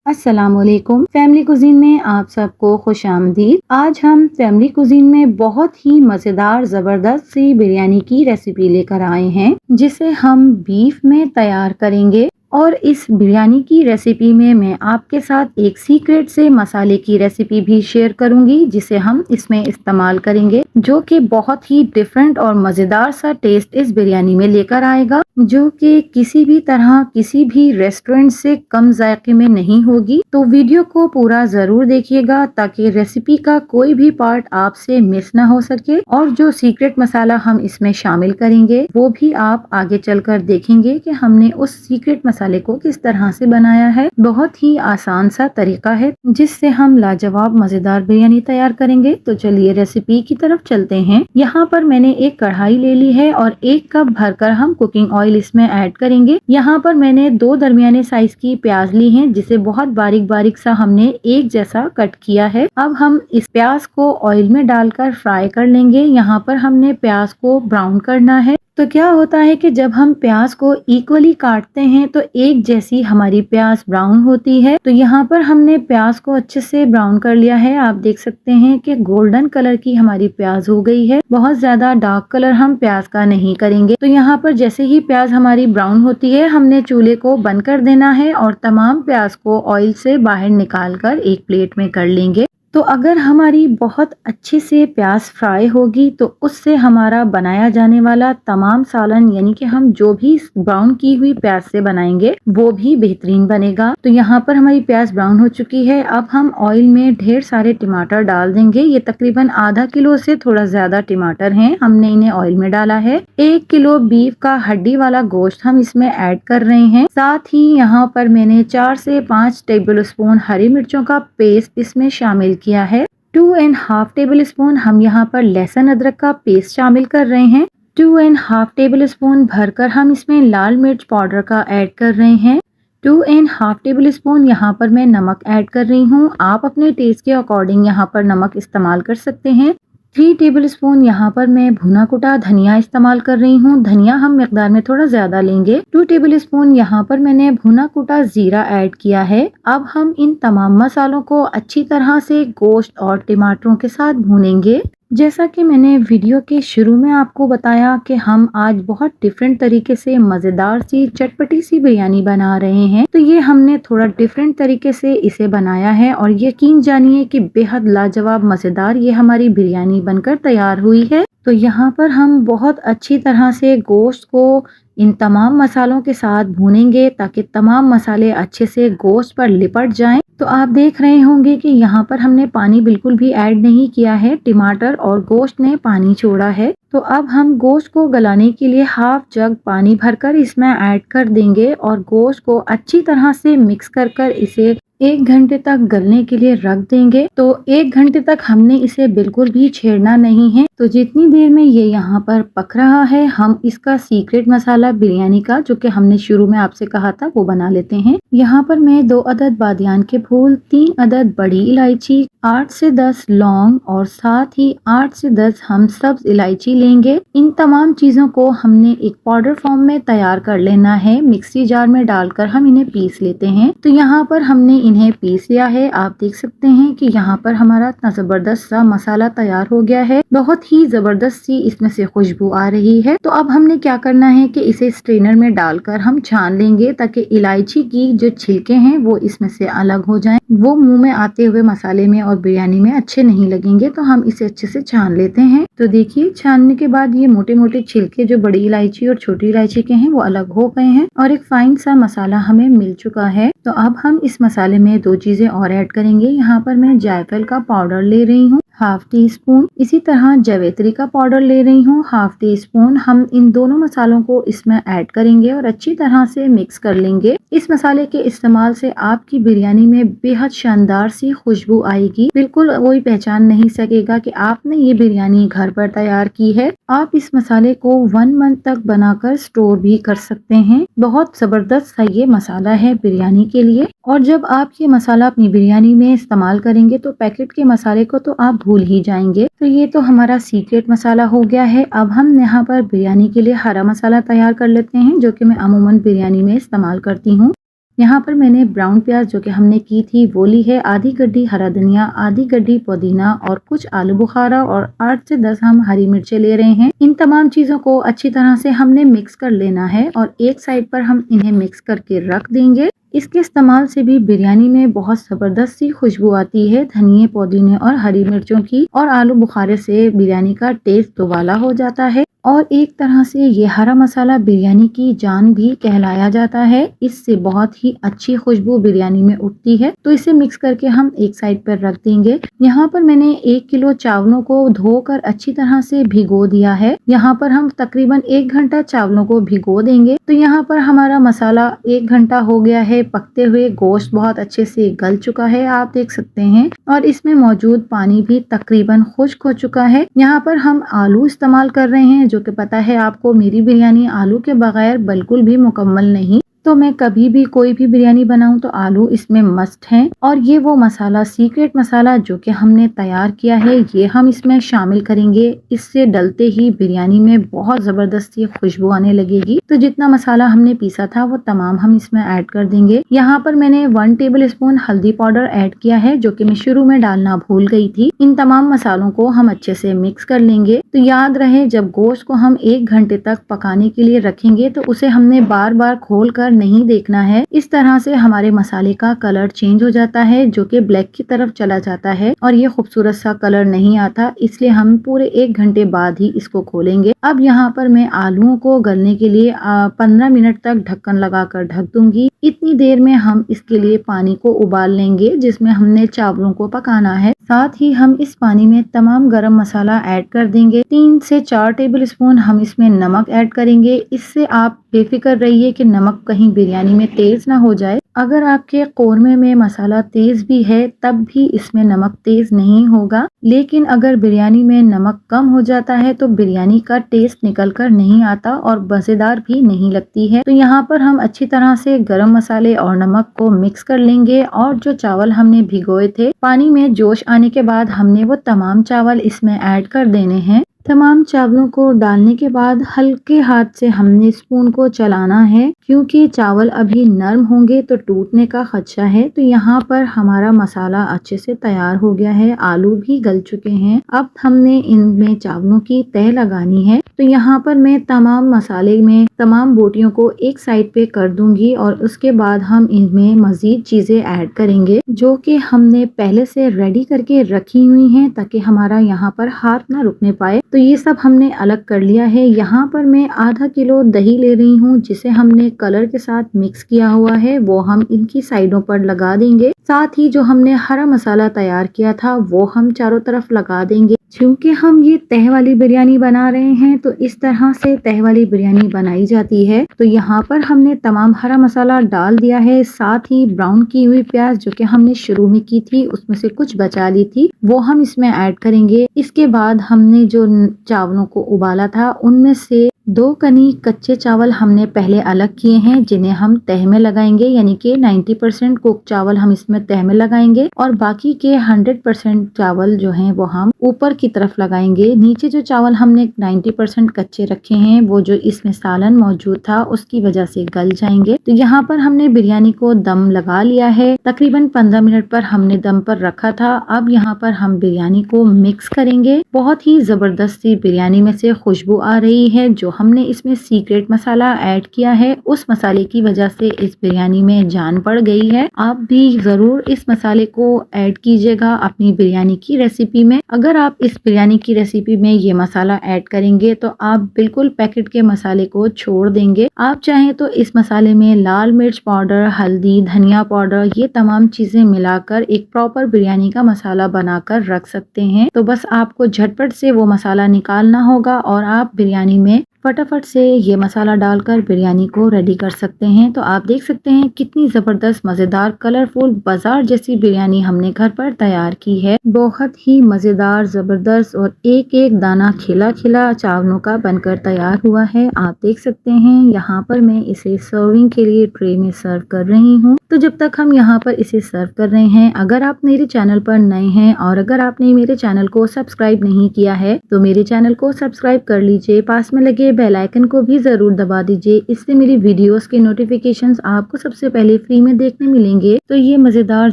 अस्सलामुअलैकुम। Family cuisine में आप सबको खुश आमदीद। आज हम फैमिली कुजीन में बहुत ही मज़ेदार ज़बरदस्त सी बिरयानी की रेसिपी लेकर आए हैं, जिसे हम बीफ में तैयार करेंगे। और इस बिरयानी की रेसिपी में मैं आपके साथ एक सीक्रेट से मसाले की रेसिपी भी शेयर करूंगी, जिसे हम इसमें इस्तेमाल करेंगे, जो कि बहुत ही डिफरेंट और मज़ेदार सा टेस्ट इस बिरयानी में लेकर आएगा, जो कि किसी भी तरह किसी भी रेस्टोरेंट से कम जायके में नहीं होगी। तो वीडियो को पूरा जरूर देखिएगा ताकि रेसिपी का कोई भी पार्ट आपसे मिस ना हो सके। और जो सीक्रेट मसाला हम इसमें शामिल करेंगे वो भी आप आगे चलकर देखेंगे कि हमने उस सीक्रेट मसाले को किस तरह से बनाया है। बहुत ही आसान सा तरीका है जिससे हम लाजवाब मजेदार बिरयानी तैयार करेंगे। तो चलिए रेसिपी की तरफ चलते हैं। यहाँ पर मैंने एक कढ़ाई ले ली है और 1 कप भरकर हम कुकिंग ऑयल इसमें ऐड करेंगे। यहाँ पर मैंने 2 दरमियाने साइज की प्याज ली हैं, जिसे बहुत बारीक बारीक सा हमने एक जैसा कट किया है। अब हम इस प्याज को ऑयल में डालकर फ्राई कर लेंगे। यहाँ पर हमने प्याज को ब्राउन करना है। तो क्या होता है कि जब हम प्याज को इक्वली काटते हैं तो एक जैसी हमारी प्याज ब्राउन होती है। तो यहाँ पर हमने प्याज को अच्छे से ब्राउन कर लिया है। आप देख सकते हैं कि गोल्डन कलर की हमारी प्याज हो गई है। बहुत ज्यादा डार्क कलर हम प्याज का नहीं करेंगे। तो यहाँ पर जैसे ही प्याज हमारी ब्राउन होती है, हमने चूल्हे को बंद कर देना है और तमाम प्याज को ऑयल से बाहर निकाल कर एक प्लेट में कर लेंगे। तो अगर हमारी बहुत अच्छे से प्याज फ्राई होगी तो उससे हमारा बनाया जाने वाला तमाम सालन, यानी कि हम जो भी ब्राउन की हुई प्याज से बनाएंगे वो भी बेहतरीन बनेगा। तो यहाँ पर हमारी प्याज ब्राउन हो चुकी है। अब हम ऑयल में ढेर सारे टमाटर डाल देंगे। ये तकरीबन आधा किलो से थोड़ा ज्यादा टमाटर हैं, हमने इन्हें ऑयल में डाला है। 1 किलो बीफ का हड्डी वाला गोश्त हम इसमें ऐड कर रहे हैं। साथ ही यहाँ पर मैंने 4 से 5 टेबल स्पून हरी मिर्चों का पेस्ट इसमें शामिल किया है। 2.5 टेबल स्पून हम यहाँ पर लहसुन अदरक का पेस्ट शामिल कर रहे हैं। 2.5 टेबल स्पून भरकर हम इसमें लाल मिर्च पाउडर का ऐड कर रहे हैं। 2.5 टेबल स्पून यहाँ पर मैं नमक ऐड कर रही हूँ। आप अपने टेस्ट के अकॉर्डिंग यहाँ पर नमक इस्तेमाल कर सकते हैं। 3 टेबल स्पून यहाँ पर मैं भुना कुटा धनिया इस्तेमाल कर रही हूँ। धनिया हम मिकदार में थोड़ा ज्यादा लेंगे। 2 टेबल स्पून यहाँ पर मैंने भुना कुटा जीरा ऐड किया है। अब हम इन तमाम मसालों को अच्छी तरह से गोश्त और टमाटरों के साथ भूनेंगे। जैसा कि मैंने वीडियो के शुरू में आपको बताया कि हम आज बहुत डिफरेंट तरीके से मज़ेदार सी चटपटी सी बिरयानी बना रहे हैं, तो ये हमने थोड़ा डिफरेंट तरीके से इसे बनाया है और यकीन जानिए कि बेहद लाजवाब मज़ेदार ये हमारी बिरयानी बनकर तैयार हुई है। तो यहाँ पर हम बहुत अच्छी तरह से गोश्त को इन तमाम मसालों के साथ भूनेंगे ताकि तमाम मसाले अच्छे से गोश्त पर लिपट जाएं। तो आप देख रहे होंगे कि यहाँ पर हमने पानी बिल्कुल भी ऐड नहीं किया है। टमाटर और गोश्त ने पानी छोड़ा है। तो अब हम गोश्त को गलाने के लिए हाफ जग पानी भरकर इसमें ऐड कर देंगे और गोश्त को अच्छी तरह से मिक्स कर इसे 1 घंटे तक गलने के लिए रख देंगे। तो 1 घंटे तक हमने इसे बिल्कुल भी छेड़ना नहीं है। तो जितनी देर में ये यहाँ पर पक रहा है, हम इसका सीक्रेट मसाला बिरयानी का, जो कि हमने शुरू में आपसे कहा था, वो बना लेते हैं। यहाँ पर मैं 2 अदद बादियान के फूल, 3 अदद बड़ी इलायची, 8 से 10 लौंग और साथ ही 8 से 10 हम सब्ज इलायची लेंगे। इन तमाम चीजों को हमने एक पाउडर फॉर्म में तैयार कर लेना है। मिक्सी जार में डालकर हम इन्हें पीस लेते हैं। तो यहाँ पर हमने इन्हें पीस लिया है। आप देख सकते हैं कि यहाँ पर हमारा इतना जबरदस्त सा मसाला तैयार हो गया है। बहुत ही जबरदस्त सी इसमें से खुशबू आ रही है। तो अब हमने क्या करना है कि इसे स्ट्रेनर में डालकर हम छान लेंगे ताकि इलायची की जो छिलके हैं वो इसमें से अलग हो जाएं। वो मुंह में आते हुए मसाले में और बिरयानी में अच्छे नहीं लगेंगे। तो हम इसे अच्छे से छान लेते हैं। तो देखिए, छानने के बाद ये मोटे मोटे छिलके जो बड़ी इलायची और छोटी इलायची के हैं वो अलग हो गए हैं और एक फाइन सा मसाला हमें मिल चुका है। तो अब हम इस मसाले में 2 चीजें और ऐड करेंगे। यहाँ पर मैं जायफल का पाउडर ले रही हूँ, हाफ टी स्पून। इसी तरह जावित्री का पाउडर ले रही हूँ, हाफ टी स्पून। हम इन दोनों मसालों को इसमें ऐड करेंगे और अच्छी तरह से मिक्स कर लेंगे। इस मसाले के इस्तेमाल से आपकी बिरयानी में बेहद शानदार सी खुशबू आएगी। बिल्कुल कोई पहचान नहीं सकेगा कि आपने ये बिरयानी घर पर तैयार की है। आप इस मसाले को 1 मंथ तक बनाकर स्टोर भी कर सकते हैं। बहुत जबरदस्त सा ये मसाला है बिरयानी के लिए। और जब आप ये मसाला अपनी बिरयानी में इस्तेमाल करेंगे तो पैकेट के मसाले को तो आप भूल ही जाएंगे। तो ये तो हमारा सीक्रेट मसाला हो गया है। अब हम यहाँ पर बिरयानी के लिए हरा मसाला तैयार कर लेते हैं, जो कि मैं अमूमन बिरयानी में इस्तेमाल करती हूँ। यहाँ पर मैंने ब्राउन प्याज जो कि हमने की थी वो ली है, आधी गड्डी हरा धनिया, आधी गड्डी पुदीना और कुछ आलू बुखारा और 8 से 10 हम हरी मिर्चें ले रहे हैं। इन तमाम चीजों को अच्छी तरह से हमने मिक्स कर लेना है और एक साइड पर हम इन्हें मिक्स करके रख देंगे। इसके इस्तेमाल से भी बिरयानी में बहुत ज़बरदस्त सी खुशबू आती है। धनिए, पुदीने और हरी मिर्चों की और आलू बुखारे से बिरयानी का टेस्ट दोबाला हो जाता है और एक तरह से ये हरा मसाला बिरयानी की जान भी कहलाया जाता है। इससे बहुत ही अच्छी खुशबू बिरयानी में उठती है। तो इसे मिक्स करके हम एक साइड पर रख देंगे। यहाँ पर मैंने 1 किलो चावलों को धोकर अच्छी तरह से भिगो दिया है। यहाँ पर हम तकरीबन 1 घंटा चावलों को भिगो देंगे। तो यहाँ पर हमारा मसाला 1 घंटा हो गया है पकते हुए। गोश्त बहुत अच्छे से गल चुका है, आप देख सकते हैं, और इसमें मौजूद पानी भी तकरीबन खुश्क हो चुका है। यहाँ पर हम आलू इस्तेमाल कर रहे हैं, जो कि पता है आपको मेरी बिरयानी आलू के बगैर बिल्कुल भी मुकम्मल नहीं। तो मैं कभी भी कोई भी बिरयानी बनाऊं तो आलू इसमें मस्ट हैं। और ये वो मसाला, सीक्रेट मसाला जो कि हमने तैयार किया है, ये हम इसमें शामिल करेंगे। इससे डलते ही बिरयानी में बहुत ज़बरदस्ती खुशबू आने लगेगी। तो जितना मसाला हमने पीसा था वो तमाम हम इसमें ऐड कर देंगे। यहाँ पर मैंने 1 टेबल स्पून हल्दी पाउडर ऐड किया है, जो कि मैं शुरू में डालना भूल गई थी। इन तमाम मसालों को हम अच्छे से मिक्स कर लेंगे। तो याद रहे, जब गोश्त को हम 1 घंटे तक पकाने के लिए रखेंगे तो उसे हमने बार बार खोल कर नहीं देखना है। इस तरह से हमारे मसाले का कलर चेंज हो जाता है, जो कि ब्लैक की तरफ चला जाता है और ये खूबसूरत सा कलर नहीं आता। इसलिए हम पूरे 1 घंटे बाद ही इसको खोलेंगे। अब यहाँ पर मैं आलूओं को गलने के लिए 15 मिनट तक ढक्कन लगाकर ढक दूंगी। इतनी देर में हम इसके लिए पानी को उबाल लेंगे, जिसमें हमने चावलों को पकाना है। साथ ही हम इस पानी में तमाम गरम मसाला ऐड कर देंगे। 3 से 4 टेबल स्पून हम इसमें नमक ऐड करेंगे। इससे आप बेफिक्र रहिए कि नमक कहीं बिरयानी में तेज ना हो जाए। अगर आपके कौरमे में मसाला तेज भी है तब भी इसमें नमक तेज नहीं होगा, लेकिन अगर बिरयानी में नमक कम हो जाता है तो बिरयानी का टेस्ट निकल कर नहीं आता और मजेदार भी नहीं लगती है। तो यहाँ पर हम अच्छी तरह से गरम मसाले और नमक को मिक्स कर लेंगे और जो चावल हमने भिगोए थे, पानी में जोश आने के बाद हमने वो तमाम चावल इसमें ऐड कर देने हैं। तमाम चावलों को डालने के बाद हल्के हाथ से हमने स्पून को चलाना है, क्योंकि चावल अभी नरम होंगे तो टूटने का खदशा है। तो यहाँ पर हमारा मसाला अच्छे से तैयार हो गया है, आलू भी गल चुके हैं। अब हमने इनमें चावलों की तह लगानी है। तो यहाँ पर मैं तमाम मसाले में तमाम बोटियों को एक साइड पे कर दूंगी और उसके बाद हम इनमें मजीद चीजें ऐड करेंगे, जो कि हमने पहले से रेडी करके रखी हुई हैं, ताकि हमारा यहाँ पर हाथ ना रुकने पाए। तो ये सब हमने अलग कर लिया है। यहाँ पर मैं आधा किलो दही ले रही हूँ, जिसे हमने कलर के साथ मिक्स किया हुआ है। वो हम इनकी साइडों पर लगा देंगे। साथ ही जो हमने हरा मसाला तैयार किया था वो हम चारों तरफ लगा देंगे। क्योंकि हम ये तह वाली बिरयानी बना रहे हैं तो इस तरह से तह वाली बिरयानी बनाई जाती है। तो यहाँ पर हमने तमाम हरा मसाला डाल दिया है। साथ ही ब्राउन की हुई प्याज जो कि हमने शुरू में की थी, उसमें से कुछ बचा ली थी, वो हम इसमें ऐड करेंगे। इसके बाद हमने जो चावलों को उबाला था, उनमें से 2 कनी कच्चे चावल हमने पहले अलग किए हैं, जिन्हें हम तह में लगाएंगे। यानी कि 90% कुक चावल हम इसमें तह में लगाएंगे और बाकी के 100% चावल जो हैं वो हम ऊपर की तरफ लगाएंगे। नीचे जो चावल हमने 90% कच्चे रखे हैं, वो जो इसमें सालन मौजूद था उसकी वजह से गल जाएंगे। तो यहाँ पर हमने बिरयानी को दम लगा लिया है। तकरीबन 15 मिनट पर हमने दम पर रखा था। अब यहाँ पर हम बिरयानी को मिक्स करेंगे। बहुत ही जबरदस्त सी बिरयानी में से खुशबू आ रही है। जो हमने इसमें सीक्रेट मसाला ऐड किया है, उस मसाले की वजह से इस बिरयानी में जान पड़ गई है। आप भी जरूर इस मसाले को ऐड कीजिएगा अपनी बिरयानी की रेसिपी में। अगर आप इस बिरयानी की रेसिपी में ये मसाला ऐड करेंगे तो आप बिल्कुल पैकेट के मसाले को छोड़ देंगे। आप चाहें तो इस मसाले में लाल मिर्च पाउडर, हल्दी, धनिया पाउडर, ये तमाम चीजें मिलाकर एक प्रॉपर बिरयानी का मसाला बनाकर रख सकते हैं। तो बस आपको झटपट से वो मसाला निकालना होगा और आप बिरयानी में फटाफट से ये मसाला डालकर बिरयानी को रेडी कर सकते हैं। तो आप देख सकते हैं कितनी ज़बरदस्त, मज़ेदार, कलरफुल, बाजार जैसी बिरयानी हमने घर पर तैयार की है। बहुत ही मज़ेदार, ज़बरदस्त और एक एक दाना खिला खिला चावलों का बनकर तैयार हुआ है। आप देख सकते हैं यहाँ पर मैं इसे सर्विंग के लिए ट्रे में सर्व कर रही हूँ। तो जब तक हम यहाँ पर इसे सर्व कर रहे हैं, अगर आप मेरे चैनल पर नए हैं और अगर आपने मेरे चैनल को सब्सक्राइब नहीं किया है तो मेरे चैनल को सब्सक्राइब कर लीजिए। पास में लगे बेल आइकन को भी जरूर दबा दीजिए। इससे मेरी वीडियोस के नोटिफिकेशंस आपको सबसे पहले फ्री में देखने मिलेंगे। तो ये मजेदार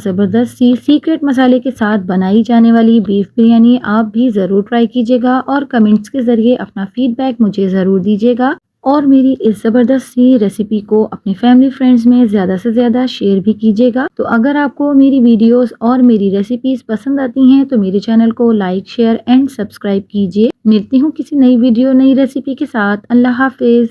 जबरदस्त सी सीक्रेट मसाले के साथ बनाई जाने वाली बीफ बिरयानी आप भी जरूर ट्राई कीजिएगा और कमेंट्स के जरिए अपना फीडबैक मुझे जरूर दीजिएगा। और मेरी इस ज़बरदस्त सी रेसिपी को अपने फैमिली फ्रेंड्स में ज़्यादा से ज़्यादा शेयर भी कीजिएगा। तो अगर आपको मेरी वीडियोस और मेरी रेसिपीज़ पसंद आती हैं तो मेरे चैनल को लाइक शेयर एंड सब्सक्राइब कीजिए। मिलती हूँ किसी नई वीडियो नई रेसिपी के साथ। अल्लाह हाफिज़।